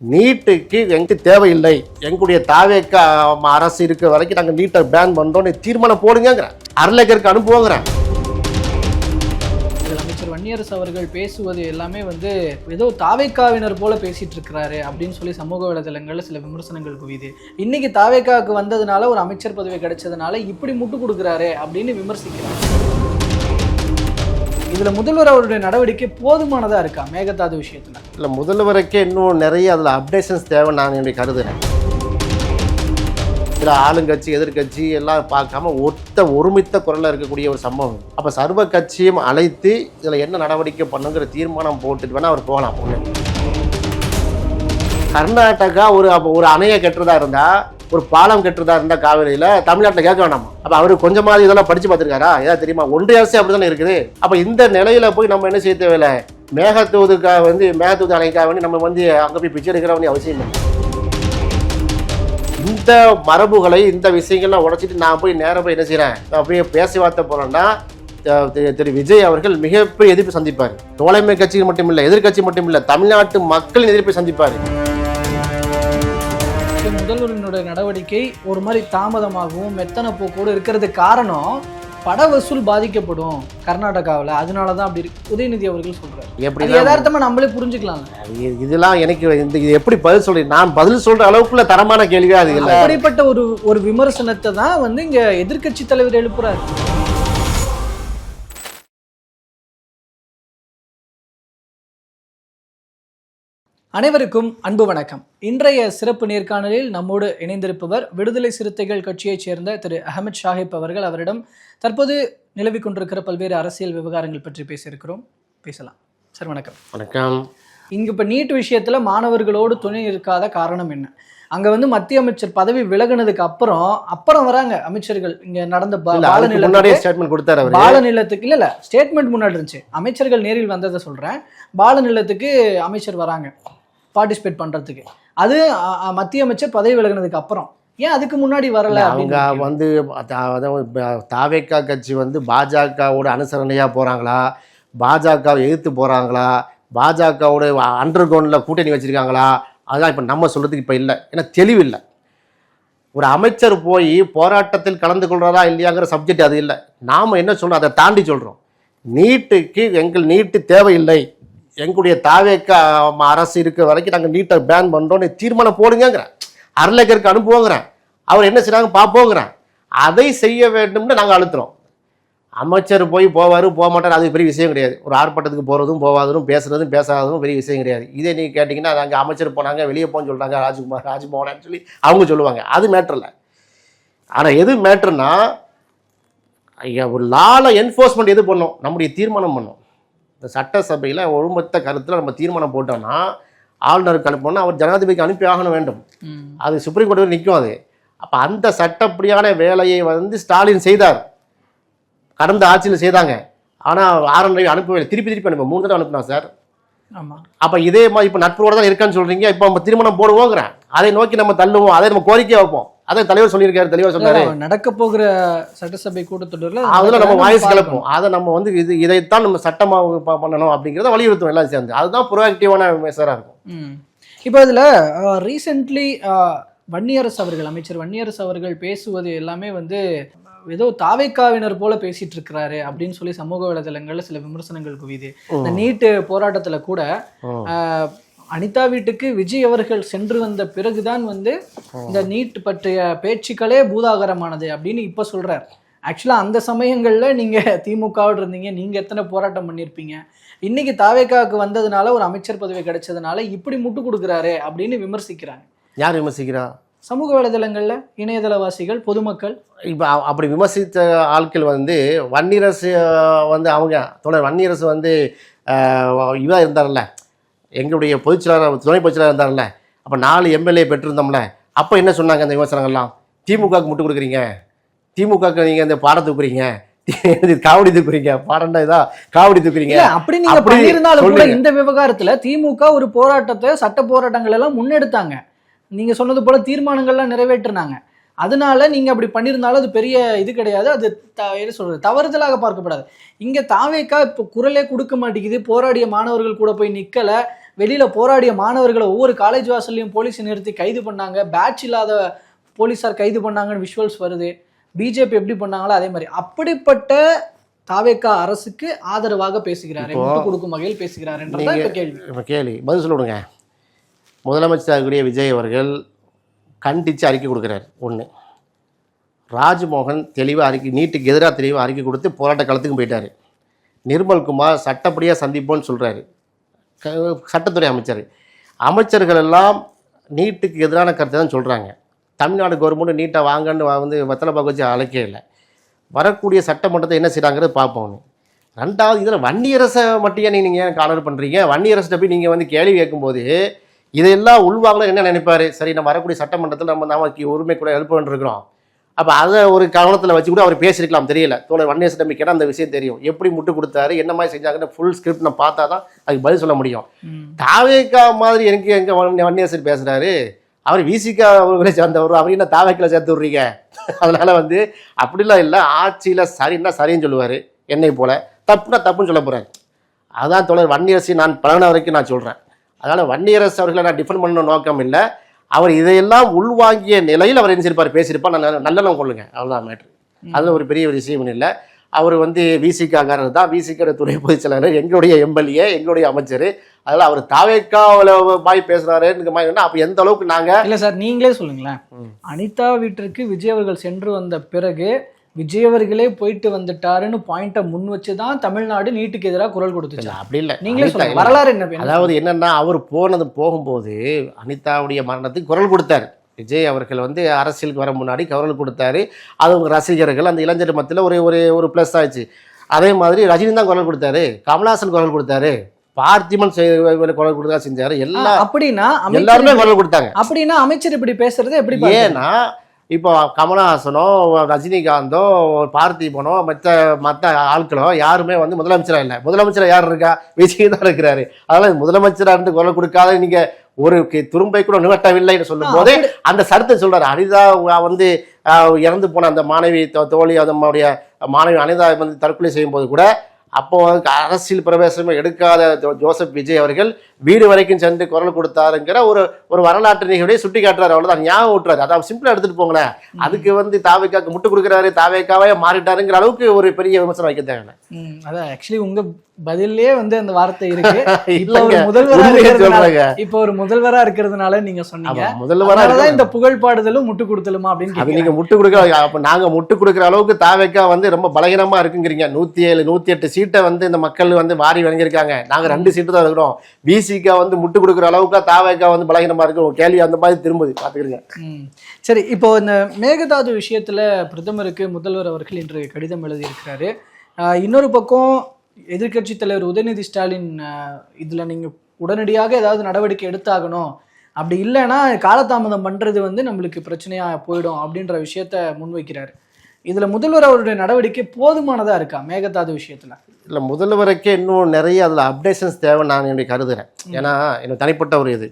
நீட்டுக்கு எங்களுக்கு தேவையில்லை, எங்களுடைய தாவேக்க அரசு இருக்க வரைக்கும் நாங்கள் நீட்டை பேன் பண்றோம்னு தீர்மானம் போடுங்கிறேன். அறலக்கருக்கு அனுப்புவோங்கிறேன். அமைச்சர் வன்னியரசு அவர்கள் பேசுவது எல்லாமே ஏதோ தாவேக்காவினர் போல பேசிட்டு இருக்கிறாரு அப்படின்னு சொல்லி சமூக வலைதளங்கள்ல சில விமர்சனங்கள் குவியுது. இன்னைக்கு தாவேக்காவுக்கு வந்ததுனால ஒரு அமைச்சர் பதவி கிடைச்சதுனால இப்படி முட்டு கொடுக்குறாரு அப்படின்னு விமர்சிக்கிறாங்க. இதுல முதல்வர் அவருடைய நடவடிக்கை போதுமானதா இருக்கா மேகதாது விஷயத்துல? இல்லை, முதல்வருக்கே இன்னும் நிறைய அதில் அப்டேஷன்ஸ் தேவை நான் என்னுடைய கருதுறேன். இதில் ஆளுங்கட்சி எதிர்கட்சி எல்லாம் பார்க்காம ஒருமித்த குரலில் இருக்கக்கூடிய ஒரு சம்பவம். அப்போ சர்வ கட்சியும் அழைத்து இதில் என்ன நடவடிக்கை பண்ணுங்கிற தீர்மானம் போட்டுட்டு வேணால் அவர் போகலாம். ஒன்று, கர்நாடகா ஒரு அணையை கட்டுறதா இருந்தால், ஒரு பாலம் கட்டுறதா இருந்தால் காவிரியில் தமிழ்நாட்டில் கேட்க வேண்டாமா? அப்போ அவர் கொஞ்சமாவது இதெல்லாம் படித்து பார்த்துருக்காரா? ஏதாவது தெரியுமா? ஒன்றிய அரசு அப்படி தானே இருக்குது. அப்போ இந்த நிலையில் போய் நம்ம என்ன செய்ய தேவையில்லை, மேகத்தூதுக்காக மேகத்தூது அணைக்காக நம்ம அங்கே போய் பிச்சை எடுக்கிற வேண்டிய அவசியம் இல்லை. இந்த மரபுகளை இந்த விஷயங்கள்லாம் உடைச்சிட்டு நான் போய் நேரம் போய் என்ன செய்கிறேன், அப்படியே பேச்சுவார்த்தை போகிறேன்னா திரு விஜய் அவர்கள் மிகப்பெரிய எதிர்ப்பு சந்திப்பார். தோழமை கட்சிகள் மட்டும் இல்லை, எதிர்கட்சி மட்டும் இல்லை, தமிழ்நாட்டு மக்களின் எதிர்ப்பை சந்திப்பார். முதல்வரினுடைய நடவடிக்கை ஒரு மாதிரி தாமதமாகவும் மெத்தன போக்கோடு இருக்கிறதுக்கு காரணம் பட வசூல் பாதிக்கப்படும் கர்நாடகாவில், அதனாலதான் அப்படி இருக்கு உதயநிதி அவர்கள் சொல்றாரு. எப்படி யதார்த்தமா நம்மளே புரிஞ்சுக்கலாம். இதெல்லாம் எனக்கு இது எப்படி பதில் சொல்றேன், நான் பதில் சொல்ற அளவுக்குள்ள தரமான கேள்வியா அது இல்லை. அப்படிப்பட்ட ஒரு விமர்சனத்தை தான் இங்க எதிர்க்கட்சி தலைவர் எழுப்புறாரு. அனைவருக்கும் அன்பு வணக்கம். இன்றைய சிறப்பு நேர்காணலில் நம்மோடு இணைந்திருப்பவர் விடுதலை சிறுத்தைகள் கட்சியைச் சேர்ந்த திரு அஹமத் ஷாஹிப் அவர்கள். அவரிடம் தற்போது நிலவிக் கொண்டிருக்கிற பல்வேறு அரசியல் விவகாரங்கள் பற்றி பேசியிருக்கிறோம். பேசலாம் சார். வணக்கம். வணக்கம். இங்க இப்ப நீட் விஷயத்துல மாணவர்களோடு துணை இருக்காத காரணம் என்ன? அங்க மத்திய அமைச்சர் பதவி விலகினதுக்கு அப்புறம் வராங்க அமைச்சர்கள். இங்க நடந்த பால நிலத்துக்கு இல்ல ஸ்டேட்மெண்ட் முன்னாடி இருந்துச்சு, அமைச்சர்கள் நேரில் வந்ததை சொல்றேன். பால நிலத்துக்கு அமைச்சர் வராங்க பார்ட்டிசிபேட் பண்றதுக்கு. அது மத்திய அமைச்சர் பதவி விலகினதுக்கு அப்புறம். ஏன் அதுக்கு முன்னாடி வரல? அவங்க தாவேக்கா கட்சி பாஜகவோட அனுசரணையா போறாங்களா, பாஜகவை எதிர்த்து போறாங்களா, பாஜகவோட அண்டர் கிரவுண்டில் கூட்டணி வச்சிருக்காங்களா, அதுதான் இப்போ நம்ம சொல்றதுக்கு இப்போ இல்லை. ஏன்னா தெளிவில்லை. ஒரு அமைச்சர் போய் போராட்டத்தில் கலந்து கொள்றதா இல்லையாங்கிற சப்ஜெக்ட் அது இல்லை. நாம் என்ன சொல்கிறோம், அதை தாண்டி சொல்கிறோம். நீட்டுக்கு நீட்டு தேவையில்லை, எங்களுடைய தாவேக்க அரசு இருக்க வரைக்கும் நாங்கள் நீட்டை பேன் பண்ணுறோன்னு தீர்மானம் போடுங்கிறேன். அறலக்கருக்கு அனுப்புவோங்கிறேன். அவர் என்ன செய்கிறாங்க பார்ப்போங்கிறேன். அதை செய்ய வேண்டும்னு நாங்கள் அழுத்துறோம். அமைச்சர் போவார் போக மாட்டார், அது பெரிய விஷயம் கிடையாது. ஒரு ஆர்ப்பாட்டத்துக்கு போகிறதும் போகாததும் பேசுகிறதும் பேசாததும் பெரிய விஷயம் கிடையாது. இதே நீங்கள் கேட்டிங்கன்னா அது அங்கே அமைச்சர் போனாங்க, வெளியே போன்னு சொல்கிறாங்க, ராஜ்பவனான்னு சொல்லி அவங்க சொல்லுவாங்க. அது மேட்ரு இல்லை. ஆனால் எது மேட்ருன்னா, ஒரு லால என்ஃபோர்ஸ்மெண்ட் எது பண்ணோம், நம்முடைய தீர்மானம் பண்ணோம். இந்த சட்டசபையில் ஒருமித்த கருத்தில் நம்ம தீர்மானம் போட்டோம்னா ஆளுநருக்கு அனுப்பணும்னா அவர் ஜனாதிபதிக்கு அனுப்பி ஆகணும் வேண்டும். அது சுப்ரீம் கோர்ட்டில் நிற்கும் அது. அப்போ அந்த சட்டப்படியான வேலையை ஸ்டாலின் செய்தார், கடந்த ஆட்சியில் செய்தாங்க. ஆனால் ஆர்என்ஐ அனுப்பவில்லை, திருப்பி அனுப்ப 3 தடவை அனுப்பினா சார். ஆமாம். அப்போ இதே மாதிரி இப்போ நட்போடு தான் இருக்கான்னு சொல்கிறீங்க. இப்போ நம்ம திருமணம் போடுவோங்கிறேன், அதை நோக்கி நம்ம தள்ளுவோம், அதை நம்ம கோரிக்கையை வைப்போம். அதை தலைவர் சொல்லியிருக்காரு, தெளிவாக சொன்னாரு. நடக்க போகிற சட்டசபை கூட்டத்தொடரில் அதில் நம்ம வாய்ஸ் கிளப்போம். அதை நம்ம இதைத்தான் நம்ம சட்டமாக பண்ணணும் அப்படிங்கிறத வலியுறுத்தும் எல்லாம் சேர்ந்து. அதுதான் ப்ரோஆக்டிவான மெசராக இருக்கும். இப்போ இதில் ரீசெண்ட்லி அமைச்சர் வன்னியரசு அவர்கள் பேசுவது எல்லாமே ஏதோ தாவேக்காவினர் போல பேசிட்டு இருக்கிறாரு அப்படின்னு சொல்லி சமூக வலைதளங்கள்ல சில விமர்சனங்கள் குவியுது. இந்த நீட்டு போராட்டத்துல கூட அனிதா வீட்டுக்கு விஜய் அவர்கள் சென்று வந்த பிறகுதான் இந்த நீட் பற்றிய பேச்சுக்களே பூதாகரமானது அப்படின்னு இப்ப சொல்றாரு. ஆக்சுவலா அந்த சமயங்கள்ல நீங்க திமுகவோடு இருந்தீங்க, நீங்க எத்தனை போராட்டம் பண்ணியிருப்பீங்க. இன்னைக்கு தாவேக்காவுக்கு வந்ததுனால ஒரு அமைச்சர் பதவி கிடைச்சதுனால இப்படி முட்டு கொடுக்குறாரு அப்படின்னு விமர்சிக்கிறாங்க. யார் விமர்சிக்கிறா? சமூக வலைதளங்கள்ல இணையதளவாசிகள், பொதுமக்கள். இப்போ அப்படி விமர்சித்த ஆட்கள் வன்னியரசு அவங்க தொடர் வன்னியரசு இவா இருந்தார்ல, எங்களுடைய பொதுச்செயலாளர் துணை பொதுச்செயலாளர் இருந்தார்ல, அப்போ 4 எம்எல்ஏ பெற்றிருந்தோம்ல, அப்போ என்ன சொன்னாங்க அந்த விமர்சனங்கள்லாம்? திமுகவுக்கு முட்டு கொடுக்குறீங்க, திமுகவுக்கு நீங்கள் இந்த பாடம் தூக்குறீங்க, காவடி தூக்குறீங்க, பாடண்டா இதா காவடி தூக்குறீங்க. அப்படி நீங்க பண்ணியிருந்தாலும் கூட இந்த விவகாரத்துல திமுக ஒரு போராட்டத்தை, சட்ட போராட்டங்கள் எல்லாம் முன்னெடுத்தாங்க. நீங்க சொன்னது போல தீர்மானங்கள்லாம் நிறைவேற்றினாங்க. அதனால நீங்க அப்படி பண்ணியிருந்தாலும் அது பெரிய இது கிடையாது. அது என்ன சொல்றது, தவறுதலாக பார்க்கப்படாது. இங்க தாவேக்கா இப்போ குரலே கொடுக்க மாட்டேங்குது, போராடிய மாணவர்கள் கூட போய் நிக்கல, வெளியில போராடிய மாணவர்களை ஒவ்வொரு காலேஜ் வாசல்லையும் போலீஸ் நிறுத்தி கைது பண்ணாங்க, பேட்ச் இல்லாத போலீஸார் கைது பண்ணாங்கன்னு விஷுவல்ஸ் வருது. பிஜேபி எப்படி பண்ணாங்களோ அதே மாதிரி. அப்படிப்பட்ட தாவேகா அரசுக்கு ஆதரவாக பேசுகிறார், விட்டு கொடுக்கும் வகையில் பேசுகிறார் என்றதா இப்ப கேள்வி. கேள்வி பதில் சொல்லுங்க. முதலமைச்சராகக்கூடிய விஜய் அவர்கள் கண்டித்து அறிக்கை கொடுக்குறாரு. ஒன்று, ராஜ்மோகன் தெளிவாக அறிக்கை, நீட்டுக்கு எதிராக தெளிவாக அறிக்கை கொடுத்து போராட்ட காலத்துக்கும் போயிட்டார். நிர்மல்குமார் சட்டப்படியாக சந்திப்போன்னு சொல்கிறாரு, சட்டத்துறை அமைச்சர். அமைச்சர்கள் எல்லாம் நீட்டுக்கு எதிரான கருத்தை தான் சொல்கிறாங்க. தமிழ்நாடு கவர்மெண்ட் நீட்டை வாங்கன்னு வந்து வெத்தலை பார்க்க வச்சு அழைக்கே இல்லை. வரக்கூடிய சட்டமன்றத்தை என்ன செய்கிறாங்கிறது பார்ப்போம். ரெண்டாவது, இதில் வன்னியரசை மட்டும் நீங்கள் ஏன் கார்னர் பண்ணுறீங்க? வன்னியரசிட்ட போய் நீங்கள் வந்து கேள்வி கேட்கும்போது இதையெல்லாம் உள்வாங்கலாம் என்ன நினைப்பாரு? சரி, நம்ம வரக்கூடிய சட்டமன்றத்தில் நமக்கு உரிமை கூட எழுப்ப வேண்டியிருக்கிறோம், அப்போ அதை ஒரு கவனத்தில் வச்சு கூட அவர் பேசியிருக்கலாம். தெரியல, தோழர் வன்னியரசிட்ட போய் கேட்டால் அந்த விஷயம் தெரியும். எப்படி முட்டு கொடுத்தாரு, என்ன மாதிரி செஞ்சாங்கன்னு ஃபுல் ஸ்கிரிப்ட் நான் பார்த்தா தான் அதுக்கு பதில் சொல்ல முடியும். தாவேக்கா மாதிரி எனக்கு எங்கே வன்னியரசர் பேசுகிறாரு, அவர் விசிகா அவர்களை சேர்ந்தவர், அவர் என்ன தாவேக்கில் சேர்த்து விட்றீங்க? அதனால வந்து அப்படிலாம் இல்லை. ஆட்சியில் சரின்னா சரின்னு சொல்லுவார், என்னை போல தப்புனா தப்புன்னு சொல்ல போகிறார். அதான் தோழர் வன்னியரசி நான் பழகின வரைக்கும் நான் சொல்கிறேன். அதனால் வன்னியரசு அவர்களை நான் டிஃபெண்ட் பண்ண நோக்கம் இல்லை. அவர் இதையெல்லாம் உள்வாங்கிய நிலையில் அவர் என்ன செய்யிருப்பார், பேசியிருப்பார். நல்லெண்ணம் கொள்ளுங்க, அவ்வளோதான் மேட்ரு. அதில் ஒரு பெரிய விஷயம் இல்லை. அவர் வந்து விசிகாரர் தான், விசிக துணை பொதுச் செயலாளர், எங்களுடைய எம்எல்ஏ, எங்களுடைய அமைச்சர். அதனால் அவர் தாவேக்காவில் பாய் பேசுகிறாருன்னு மாதிரி. அப்போ எந்த அளவுக்கு நாங்கள் இல்லை சார், நீங்களே சொல்லுங்களேன். அனிதா வீட்டிற்கு விஜய் அவர்கள் சென்று வந்த பிறகு விஜய் அவர்களே போயிட்டு வந்துட்டாருன்னு பாயிண்ட்டை முன் வச்சு தான் தமிழ்நாடு நீட்டுக்கு எதிராக குரல் கொடுத்துச்சு. அப்படி இல்லை, நீங்களே சொல்லுங்க வரலாறு என்ன. அதாவது என்னன்னா, அவர் போகும்போது அனிதாவுடைய மரணத்துக்கு குரல் கொடுத்தாரு. விஜய் அவர்கள் வந்து அரசியலுக்கு வர முன்னாடி குரல் கொடுத்தாரு. அது உங்கள் ரசிகர்கள், அந்த இளைஞர் மத்தியில் ஒரு ப்ளஸ் ஆச்சு. அதே மாதிரி ரஜினி தான் குரல் கொடுத்தாரு, கமல்ஹாசன் குரல் கொடுத்தாரு, பார்த்திபன் குரல் கொடுத்தா செஞ்சாரு. எல்லாம் அப்படின்னா எல்லாருமே குரல் கொடுத்தாங்க. அப்படின்னா அமைச்சர் இப்படி பேசுறது எப்படி? ஏன்னா இப்போ கமலஹாசனோ ரஜினிகாந்தோ பார்த்திபனோ மற்ற ஆட்களோ யாருமே வந்து முதலமைச்சராக இல்லை. முதலமைச்சராக யார் இருக்கா? விஜய் தான் இருக்கிறாரு. அதனால் முதலமைச்சராக இருந்து குரல் கொடுக்காத நீங்கள் ஒரு துரும்பை கூட நிவட்டவில்லைன்னு சொல்லும் போது அந்த சரத்தை சொல்றாரு. அனிதா வந்து இறந்து போன அந்த மாணவி தோழி, அதனுடைய மாணவி அனிதா வந்து தற்கொலை செய்யும் போது கூட அப்போ அரசியல் பிரவேசமே எடுக்காத ஜோசப் விஜய் அவர்கள் வீடு வரைக்கும் சென்று குரல் கொடுத்தாருங்கிற ஒரு வரலாற்று நிகழ்ச்சியை சுட்டி காட்டுறாரு. அவ்வளவுதான், ஞாபகம் விட்டுறாரு. அதாவது சிம்பிளா எடுத்துட்டு போங்களேன். அதுக்கு வந்து தாவேக்காக்கு முட்டு கொடுக்குறாரு, தாவேக்காவே மாறிட்டாருங்கிற அளவுக்கு ஒரு பெரிய விமர்சனம் வைக்க தேவையில்லை. அதான் ஆக்சுவலி உங்க பதிலே வந்து அந்த வார்த்தை இருக்கு. இப்ப ஒரு முதல்வரா இருக்கிறதுனால நீங்க சொன்னீங்க முதல்வரா இந்த புகழ் பாடுதலும் முட்டு கொடுத்தலுமா அப்படின்னு. நீங்க முட்டு கொடுக்க, அப்ப நாங்க முட்டு கொடுக்குற அளவுக்கு தாவேக்கா வந்து ரொம்ப பலகீனமா இருக்குங்கிறீங்க. 107 108 சீட்டை வந்து இந்த மக்கள் வந்து வாரி வழங்கியிருக்காங்க. நாங்க 2 சீட்டு தான் இருக்கிறோம். விசிகா வந்து முட்டு கொடுக்குற அளவுக்கு தாவேக்கா வந்து பலகீனமா இருக்கு. கேள்வி அந்த மாதிரி திரும்புது, பாத்துக்கிறீங்க. சரி, இப்போ இந்த மேகதாது விஷயத்துல பிரதமருக்கு முதல்வர் அவர்கள் இன்று கடிதம் எழுதி இருக்கிறாரு. இன்னொரு பக்கம் எதிர்கட்சி தலைவர் உதயநிதி ஸ்டாலின் இதுல நீங்க உடனடியாக ஏதாவது நடவடிக்கை எடுத்தாகணும், அப்படி இல்லைன்னா காலதாமதம் பண்றது வந்து நம்மளுக்கு பிரச்சனையா போயிடும் அப்படின்ற விஷயத்த முன்வைக்கிறாரு. இதுல முதல்வர் அவருடைய நடவடிக்கை போதுமானதா இருக்கா மேகதாது விஷயத்துல? இல்லை, முதல்வருக்கே இன்னும் நிறைய அதில் அப்டேஷன்ஸ் தேவை நான் என்னுடைய கருதுகிறேன். ஏன்னா எனக்கு தனிப்பட்ட ஒரு இது,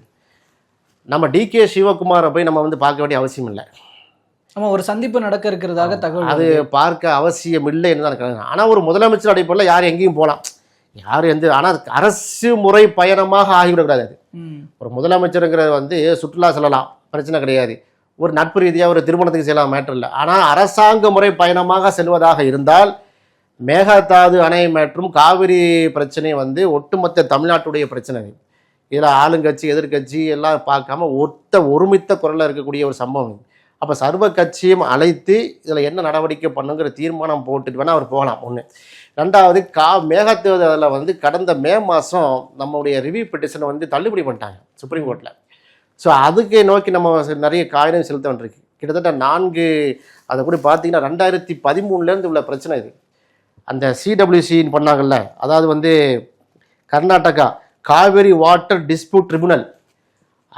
நம்ம டிகே சிவகுமாரை போய் நம்ம வந்து பார்க்க வேண்டிய அவசியம் இல்லை. நம்ம ஒரு சந்திப்பு நடக்க இருக்கிறதாக தகவல், அது பார்க்க அவசியம் இல்லை என்று தான் கருதுகிறேன். ஆனால் ஒரு முதலமைச்சர் அடிப்படையில் யார் எங்கேயும் போகலாம், யார் எந்த, ஆனால் அரசு முறை பயணமாக ஆகிவிடக்கூடாது. அது ஒரு முதலமைச்சருங்கிறது வந்து சுற்றுலா செல்லலாம், பிரச்சனை கிடையாது. ஒரு நட்பு ரீதியாக ஒரு திருமணத்துக்கு செல்லலாம், மேட்டர் இல்லை. ஆனால் அரசாங்க முறை பயணமாக செல்வதாக இருந்தால் மேகதாது அணை மற்றும் காவிரி பிரச்சனை வந்து ஒட்டுமொத்த தமிழ்நாட்டுடைய பிரச்சனை. இதில் ஆளுங்கட்சி எதிர்கட்சி எல்லாம் பார்க்காம ஒருமித்த குரலில் இருக்கக்கூடிய ஒரு சம்பவம். அப்போ சர்வ கட்சியும் அழைத்து இதில் என்ன நடவடிக்கை பண்ணுங்கிற தீர்மானம் போட்டுட்டு வேணால் அவர் போகலாம். ஒன்று. ரெண்டாவது, மேகதாதுல வந்து கடந்த மே மாதம் நம்மளுடைய ரிவ்யூ பெட்டிஷனை வந்து தள்ளுபடி பண்ணிட்டாங்க சுப்ரீம் கோர்ட்டில். ஸோ அதுக்கு நோக்கி நம்ம நிறைய காரணம் செலுத்த வேண்டியிருக்கு. கிட்டத்தட்ட 4 அதை கூட பார்த்தீங்கன்னா 2013 உள்ள பிரச்சனை இது. அந்த சிடபிள்யூசின்னு பண்ணாங்கல்ல, அதாவது வந்து Karnataka Kaveri water dispute tribunal,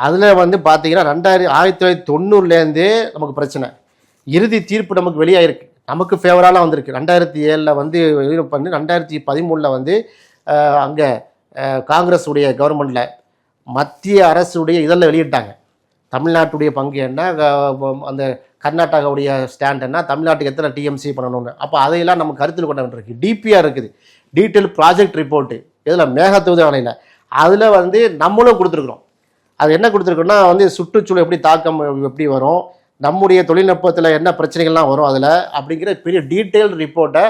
அதில் வந்து பார்த்தீங்கன்னா 1990 நமக்கு பிரச்சனை. இறுதி தீர்ப்பு நமக்கு வெளியாகிருக்கு, நமக்கு ஃபேவராலாம் வந்திருக்கு. 2007 வந்து இது பண்ணி 2013 வந்து அங்கே காங்கிரஸ் உடைய கவர்மெண்ட்டில் மத்திய அரசுடைய இதெல்லாம் வெளியிட்டாங்க. தமிழ்நாட்டுடைய பங்கு என்ன, அந்த கர்நாடகாவுடைய ஸ்டாண்ட் என்ன, தமிழ்நாட்டுக்கு எத்தனை டிஎம்சி பண்ணணும்னு. அப்போ அதையெல்லாம் நம்ம கருத்தில் கொண்டு வந்துருக்கு. டிபிஆர் இருக்குது, டீட்டெயில் ப்ராஜெக்ட் ரிப்போர்ட்டு. இதில் மேகதாது அணையில் அதில் வந்து நம்மளும் கொடுத்துருக்குறோம். அது என்ன கொடுத்துருக்கோம்னா வந்து சுற்றுச்சூழல் எப்படி தாக்கம் எப்படி வரும், நம்முடைய தொழில்நுட்பத்தில் என்ன பிரச்சனைகள்லாம் வரும் அதில் அப்படிங்கிற பெரிய டீட்டெயில் ரிப்போர்ட்டை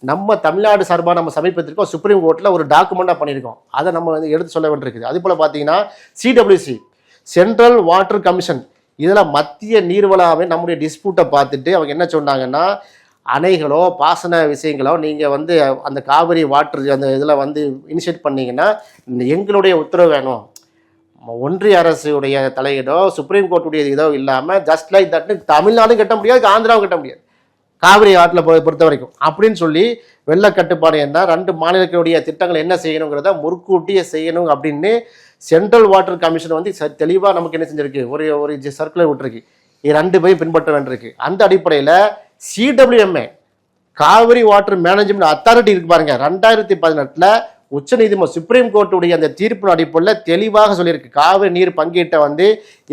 நம்ம தமிழ்நாடு சார்பாக நம்ம சமீபத்திற்கும் சுப்ரீம் கோர்ட்டில் ஒரு டாக்குமெண்ட்டாக பண்ணியிருக்கோம். அதை நம்ம வந்து எடுத்து சொல்ல வேண்டியிருக்குது. அதே போல் பார்த்தீங்கன்னா சிடபிள்யூசி சென்ட்ரல் வாட்டர் கமிஷன் இதில் மத்திய நீர்வள நம்முடைய டிஸ்பியூட்டை பார்த்துட்டு அவங்க என்ன சொன்னாங்கன்னா, அணைகளோ பாசன விஷயங்களோ நீங்கள் வந்து அந்த காவிரி வாட்டர் அந்த இதில் வந்து இனிஷியேட் பண்ணீங்கன்னா எங்களுடைய உத்தரவு வேணும், ஒன்றிய அரசுடைய தலையீடோ சுப்ரீம் கோர்ட்டுடைய இதோ இல்லாமல் ஜஸ்ட் லைக் தட்னு தமிழ்நாடும் கட்ட முடியாது, ஆந்திராவும் கட்ட முடியாது காவிரி ஆற்றில் பொறுத்த வரைக்கும் அப்படின்னு சொல்லி வெள்ள கட்டுப்பாடு என்ன 2 மாநிலங்களுடைய திட்டங்கள் என்ன செய்யணுங்கிறத முற்கூட்டியே செய்யணும் அப்படின்னு சென்ட்ரல் வாட்டர் கமிஷன் வந்து தெளிவாக நமக்கு என்ன செஞ்சிருக்கு, ஒரு சர்க்குலர் விட்டுருக்கு. இது 2 பேரும் பின்பற்ற வேண்டியிருக்கு. அந்த அடிப்படையில் சிடபிள்யூஎம்ஏ காவிரி வாட்டர் மேனேஜ்மெண்ட் அத்தாரிட்டி இருக்கு பாருங்க, 2018 உச்சநீதிமன்றம் சுப்ரீம் கோர்ட்டுடைய அந்த தீர்ப்பு அடிப்படையில் தெளிவாக சொல்லியிருக்கு காவிரி நீர் பங்கீட்டை வந்து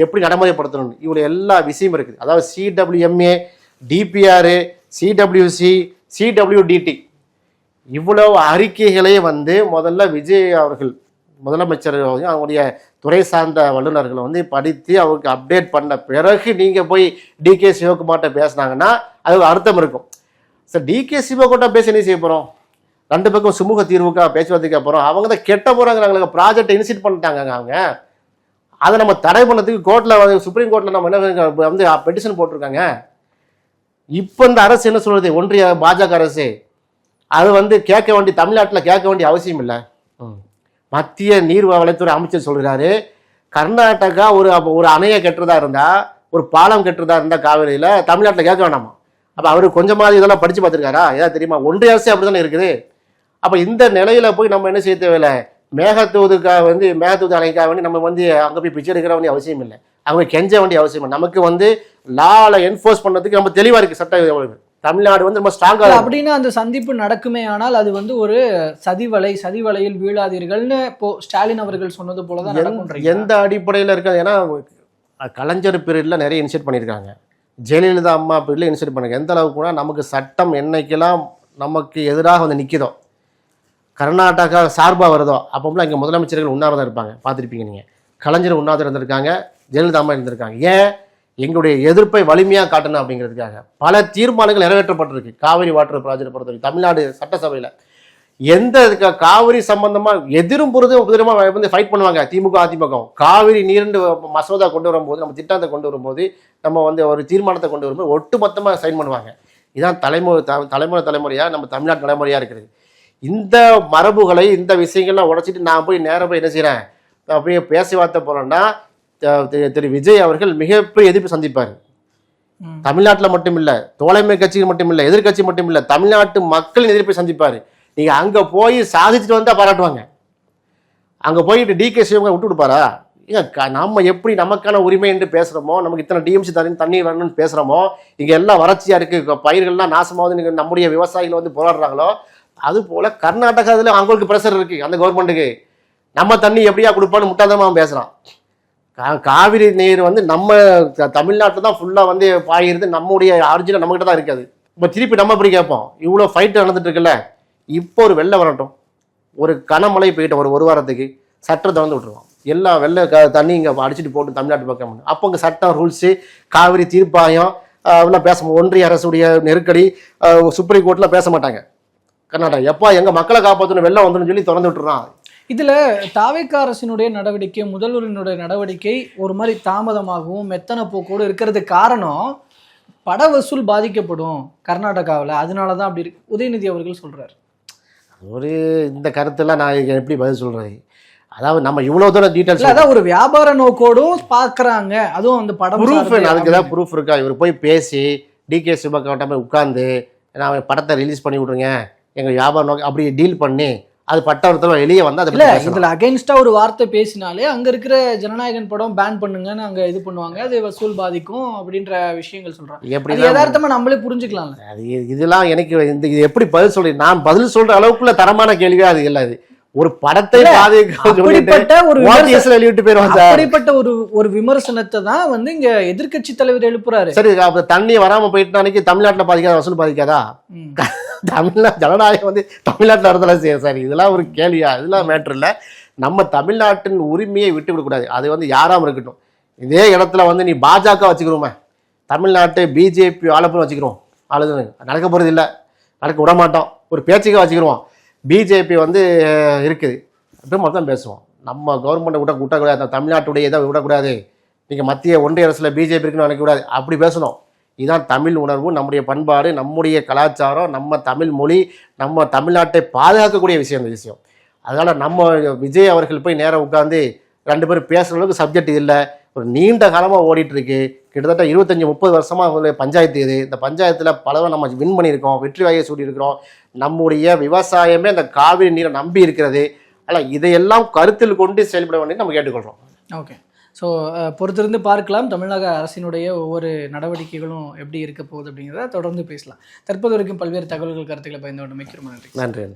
எப்படி நடைமுறைப்படுத்தணும். இவ்வளோ எல்லா விஷயமும் இருக்குது. அதாவது சிடபிள்யூஎம்ஏ, டிபிஆர், சிடபிள்யூசி, சிடபிள்யூடிடி இவ்வளவு அறிக்கைகளே வந்து முதல்ல விஜய் அவர்கள் முதலமைச்சர் அவங்களுடைய துறை சார்ந்த வல்லுநர்களை வந்து படித்து அவருக்கு அப்டேட் பண்ண பிறகு நீங்கள் போய் டிகே சிவகுமார்ட்ட பேசினாங்கன்னா அது ஒரு அர்த்தம் இருக்கும். சார் டிகே சிவகுமார்ட்ட பேசி என்ன செய்ய போகிறோம், 2 பக்கம் சுமூக தீர்வுக்காக பேச்சுவார்த்தைக்கு போகிறோம். அவங்க தான் கெட்ட போகிறாங்க, ப்ராஜெக்டை இனிஷியேட் பண்ணிட்டாங்க. அவங்க அதை நம்ம தடை பண்ணதுக்கு கோர்ட்டில் சுப்ரீம் கோர்ட்டில் நம்ம என்ன வந்து பெட்டிஷன் போட்டிருக்காங்க. இப்போ இந்த அரசு என்ன சொல்றது, ஒன்றிய பாஜக அரசு அது வந்து கேட்க வேண்டிய தமிழ்நாட்டில் கேட்க வேண்டிய அவசியம் இல்லை. மத்திய நீர்வளத்துறை அமைச்சர் சொல்கிறாரு கர்நாடகா ஒரு அணையை கட்டுறதா இருந்தா, ஒரு பாலம் கட்டுறதா இருந்தா காவிரியில் தமிழ்நாட்டில் கேட்க வேண்டாமா. அப்போ அவரு கொஞ்சமாவது இதெல்லாம் படிச்சு பார்த்துருக்காரா, ஏதாவது தெரியுமா? ஒன்றிய அரசு அப்படித்தானே இருக்குது. அப்போ இந்த நிலையில போய் நம்ம என்ன செய்ய தேவையில்லை, மேகத்தூதுக்காக வந்து மேகத்தூது அணைக்காக வேண்டி நம்ம வந்து அங்கே போய் பிச்சை எடுக்கிற வேண்டிய அவசியம் இல்லை, அவங்க கெஞ்ச வேண்டிய அவசியம் இல்லை. நமக்கு வந்து லால என்ஃபோர்ஸ் பண்ணதுக்கு நம்ம தெளிவா இருக்கு சட்ட. தமிழ்நாடு வந்து ரொம்ப ஸ்ட்ராங்கா அப்படின்னா அந்த சந்திப்பு நடக்குமே, ஆனால் அது வந்து ஒரு சதிவலையில் வீழாதீர்கள்னு இப்போ ஸ்டாலின் அவர்கள் சொன்னது போலதான் நடக்கும். எந்த அடிப்படையில் இருக்காது, ஏன்னா கலைஞர் பீரியட்ல நிறைய இனிஷியேட் பண்ணியிருக்காங்க, ஜெயலலிதா அம்மா பீரியட்ல இனிஷியேட் பண்ணுங்க. எந்த அளவுக்கு கூட நமக்கு சட்டம் என்னைக்கெல்லாம் நமக்கு எதிராக வந்து நிற்கிதோ, கர்நாடகா சார்பாக வருதோ அப்போலாம் இங்கே முதலமைச்சர்கள் உண்ணாவிரதம் இருப்பாங்க, பார்த்துருப்பீங்க நீங்கள். கலைஞர் உண்ணாவிரதம் இருந்திருக்காங்க, ஜெயலலிதா அம்மா இருந்திருக்காங்க. ஏன்? எங்களுடைய எதிர்ப்பை வலிமையாக காட்டணும் அப்படிங்கிறதுக்காக பல தீர்மானங்கள் நிறைவேற்றப்பட்டிருக்கு. காவிரி வாட்டர் ப்ராஜெக்ட் பொறுத்தவரைக்கும் தமிழ்நாடு சட்டசபையில் எந்த காவிரி சம்பந்தமாக எதிரும் புதிரமாக வந்து ஃபைட் பண்ணுவாங்க திமுக அதிமுக. காவிரி நீர்ந்து மசோதா கொண்டு வரும்போது, நம்ம திட்டத்தை கொண்டு வரும்போது, நம்ம வந்து ஒரு தீர்மானத்தை கொண்டு வரும்போது ஒட்டு மொத்தமாக சைன் பண்ணுவாங்க. இதுதான் தலைமுறையாக நம்ம தமிழ்நாட்டு நடைமுறையாக இருக்கிறது. இந்த மரபுகளை இந்த விஷயங்கள்லாம் உடைச்சிட்டு நான் போய் நேரம் போய் என்ன செய்கிறேன், அப்படியே பேச்சுவார்த்தை போகிறேன்னா திரு விஜய் அவர்கள் மிகப்பெரிய எதிர்ப்பு சந்திப்பார். தமிழ்நாட்டில் மட்டும் இல்லை, தோழமை கட்சிகள் மட்டும் இல்லை, எதிர்கட்சி மட்டும் இல்லை, தமிழ்நாட்டு மக்களின் எதிர்ப்பை சந்திப்பார். நீங்க அங்க போய் சாதிச்சுட்டு வந்தா பாராட்டுவாங்க, அங்க போயிட்டு டிகே சிவங்க விட்டு கொடுப்பாரா? நம்ம எப்படி நமக்கான உரிமை என்று பேசுறோமோ, நமக்கு இத்தனை டிஎம்சி தண்ணி வேணும்னு பேசுறோமோ, இங்க எல்லாம் வறட்சியா இருக்கு, பயிர்கள்லாம் நாசமாவது நம்முடைய விவசாயிகள் வந்து போராடுறாங்களோ, அது போல கர்நாடகாவில் அவங்களுக்கு பிரஷர் இருக்கு அந்த கவர்மெண்ட்டுக்கு. நம்ம தண்ணி எப்படியா கொடுப்பான்னு முட்டாதமா பேசுறான். காவிரி நீர் வந்து நம்ம தமிழ்நாட்டில் தான் ஃபுல்லாக வந்து பாயிறது, நம்முடைய ஆரிஜினல் நம்மகிட்ட தான் இருக்காது. இப்போ திருப்பி நம்ம எப்படி கேட்போம், இவ்வளோ ஃபைட் நடந்துட்டு இருக்குல்ல, இப்போ ஒரு வெள்ளம் வரட்டும், ஒரு கனமழை போயிட்டு ஒரு வாரத்துக்கு சட்டம் திறந்து விட்டுருவோம், எல்லா வெள்ள தண்ணி இங்கே அடிச்சுட்டு போட்டு தமிழ்நாட்டு பக்கம். அப்போ இங்கே சட்டம் ரூல்ஸு காவிரி தீர்ப்பாயம் அப்படிலாம் பேச, ஒன்றிய அரசுடைய நெருக்கடி சுப்ரீம் கோர்ட்லாம் பேச மாட்டாங்க. கர்நாடகா எப்போ எங்கள் மக்களை காப்பாற்றணும் வெள்ளம் வந்துன்னு சொல்லி திறந்து விட்டுறான். இதுல தாவேக அரசினுடைய நடவடிக்கை, முதல்வரினுடைய நடவடிக்கை ஒரு மாதிரி தாமதமாகவும் மெத்தன போக்கோடு இருக்கிறது காரணம் பட வசூல் பாதிக்கப்படும் கர்நாடகாவில், அதனாலதான் அப்படி இருக்கு உதயநிதி அவர்கள் சொல்றாரு. ஒரு இந்த கருத்தெல்லாம் நான் எப்படி பதில் சொல்றது, அதாவது நம்ம இவ்வளவு தூரம் டீட்டெயில்ஸ், அதான் ஒரு வியாபார நோக்கோடும் பாக்குறாங்க, அதுவும் அந்த படம் ப்ரூஃப், அதுக்கு ஏதாவது ப்ரூஃப் இருக்கா? இவர் போய் பேசி டிகே சிவகாட்ட போய் உட்கார்ந்து நான் படத்தை ரிலீஸ் பண்ணி விட்ருங்க எங்க வியாபார நோக்கம் அப்படி டீல் பண்ணி அது பட்டவர்த்தமா வெளியே வந்து இதுல அகைன்ஸ்டா ஒரு வார்த்தை பேசினாலே அங்க இருக்கிற ஜனநாயகன் படம் பேன் பண்ணுங்கன்னு அங்க இது பண்ணுவாங்க, அது வசூல் பாதிக்கும் அப்படின்ற விஷயங்கள் சொல்றாங்க. எப்படி யதார்த்தமா நம்மளே புரிஞ்சுக்கலாம். அது இதெல்லாம் எனக்கு இது எப்படி பதில் சொல்றேன், நான் பதில் சொல்ற அளவுக்குள்ள தரமான கேள்வியா அது இல்லை. அது ஒரு படத்தை அப்படிப்பட்ட ஒரு விமர்சனத்தை தான் வந்து இங்க எதிர்கட்சி தலைவர் எழுப்புறாரு. சரி, அப்ப தண்ணி வராம போயிட்டு அன்னைக்கு தமிழ்நாட்டுல பாதிக்காத, வசூல் பாதிக்காதா? தமிழ்நாடு ஜனநாயகம் வந்து தமிழ்நாட்டில் வரதெல்லாம் சரி, இதெல்லாம் ஒரு கேள்வியா? இதெல்லாம் மேட்ரு இல்லை. நம்ம தமிழ்நாட்டின் உரிமையை விட்டு விடக்கூடாது. அது வந்து யாராம இருக்கட்டும். இதே இடத்துல வந்து நீ பாஜக வச்சுக்கிறோமே, தமிழ்நாட்டை பிஜேபி ஆளப்புறம் வச்சுக்கிறோம், ஆளுது நடக்க போகிறது இல்லை, நடக்க விட மாட்டோம், ஒரு பேச்சுக்காக வச்சுக்கிடுவோம். பிஜேபி வந்து இருக்குது அப்படி மட்டும் தான் பேசுவோம். நம்ம கவர்மெண்ட்டை விடக்கூடாது, தமிழ்நாட்டுடைய இதை விடக்கூடாது, நீங்கள் மத்திய ஒன்றிய அரசில் பிஜேபி இருக்குன்னு நினைக்கக்கூடாது, அப்படி பேசணும். இதுதான் தமிழ் உணர்வு, நம்முடைய பண்பாடு, நம்முடைய கலாச்சாரம், நம்ம தமிழ் மொழி, நம்ம தமிழ்நாட்டை பாதுகாக்கக்கூடிய விஷயம் இந்த விஷயம். அதனால் நம்ம விஜய் அவர்கள் போய் நேராக உட்காந்து 2 பேரும் பேசுகிற அளவுக்கு சப்ஜெக்ட் இல்லை. ஒரு நீண்ட காலமாக ஓடிட்டுருக்கு, கிட்டத்தட்ட 25-30 வருஷமாக பஞ்சாயத்து இது. இந்த பஞ்சாயத்தில் பலவும் நம்ம வின் பண்ணியிருக்கோம், வெற்றி வாகையை சூட்டியிருக்கிறோம். நம்முடைய விவசாயமே அந்த காவிரி நீரை நம்பி இருக்கிறது. ஆனால் இதையெல்லாம் கருத்தில் கொண்டு செயல்பட வேண்டியது நம்ம கேட்டுக்கொள்கிறோம். ஓகே, ஸோ பொறுத்திருந்து பார்க்கலாம் தமிழக அரசினுடைய ஒவ்வொரு நடவடிக்கைகளும் எப்படி இருக்க போகுது அப்படிங்கிறத தொடர்ந்து பேசலாம். தற்போது வரைக்கும் பல்வேறு தகவல்கள் கருத்துக்களை பயந்து கொண்டு மிக்க நன்றி. நன்றி.